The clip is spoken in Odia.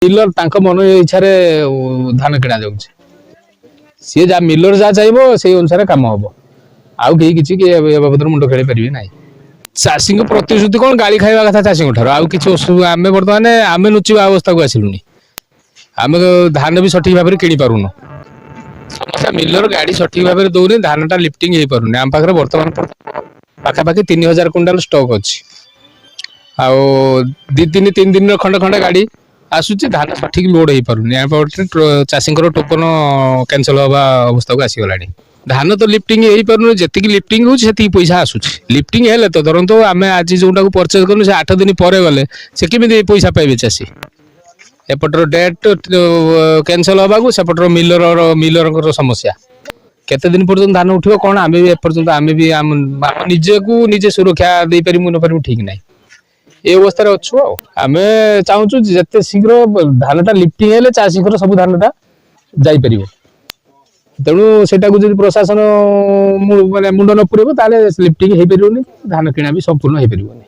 ମିଲର ତାଙ୍କ ମନ ଇଚ୍ଛାରେ ଧାନ କିଣା ଯାଉଛି। ସିଏ ଯାହା ମିଲର ଯାହା ଚାହିଁବ ସେଇ ଅନୁସାରେ କାମ ହବ। ଆଉ କେହି କିଛି ଏ ବାବଦରେ ମୁଣ୍ଡ ଖେଳେଇ ପାରିବେ ନାହିଁ। ଚାଷୀଙ୍କ ପ୍ରତିଶ୍ରୁତି କଣ ଗାଳି ଖାଇବା କଥା ଚାଷୀଙ୍କ ଠାରୁ, ଆଉ କିଛି ଆମେ ବର୍ତ୍ତମାନ ଆମେ ଲୁଚିବା ଅବସ୍ଥାକୁ ଆସିଲୁଣି। ଆମେ ଧାନ ବି ସଠିକ ଭାବରେ କିଣି ପାରୁନୁ। ସମସ୍ୟା ମିଲର ଗାଡି ସଠିକ ଭାବରେ ଦଉନି, ଧାନଟା ଲିଫ୍ଟିଂ ହେଇପାରୁନି। ଆମ ପାଖରେ ବର୍ତ୍ତମାନ ପାଖାପାଖି 3000 କୁଇଣ୍ଟାଲ ଷ୍ଟକ୍ ଅଛି। ଆଉ 2-3 ଦିନର ଖଣ୍ଡେ ଗାଡି ଆସୁଛି, ଧାନ ସଠିକ ଲୋଡ ହେଇପାରୁନି। ଚାଷୀଙ୍କର ଟୋକନ କ୍ୟାନସଲ ହବା ଅବସ୍ଥାକୁ ଆସିଗଲାଣି। ଧାନ ତ ଲିଫ୍ଟିଂ ହେଇପାରୁନି, ଯେତିକି ଲିଫ୍ଟିଂ ହଉଛି ସେତିକି ପଇସା ଆସୁଛି। ଲିଫ୍ଟିଂ ହେଲେ ତ ଧରନ୍ତୁ ଆମେ ଆଜି ଯୋଉଟାକୁ ପରଚେଜ କଲୁ, ସେ 8 ଦିନ ପରେ ଗଲେ ସେ କେମିତି ପଇସା ପାଇବେ ଚାଷୀ? ଏପଟର ଡେଟ୍ କ୍ୟାନସଲ ହବାକୁ, ସେପଟର ମିଲରଙ୍କର ସମସ୍ୟା। କେତେ ଦିନ ପର୍ଯ୍ୟନ୍ତ ଧାନ ଉଠିବ କଣ, ଆମେ ବି ଏପର୍ଯ୍ୟନ୍ତ ଆମ ନିଜକୁ ନିଜେ ସୁରକ୍ଷା ଦେଇପାରିବୁ ନପାରିବୁ ଠିକ ନାହିଁ। ଏ ଅବସ୍ଥାରେ ଅଛୁ। ଆଉ ଆମେ ଚାହୁଁଛୁ ଯେତେ ଶୀଘ୍ର ଧାନଟା ଲିଫ୍ଟିଂ ହେଲେ ଚାଷୀଙ୍କର ସବୁ ଧାନଟା ଯାଇପାରିବ। ତେଣୁ ସେଟାକୁ ଯଦି ପ୍ରଶାସନ ମାନେ ମୁଣ୍ଡ ନ ପୁରେଇବ, ତାହେଲେ ଲିଫ୍ଟିଂ ହେଇପାରିବନି, ଧାନ କିଣା ବି ସମ୍ପୂର୍ଣ୍ଣ ହେଇପାରିବନି।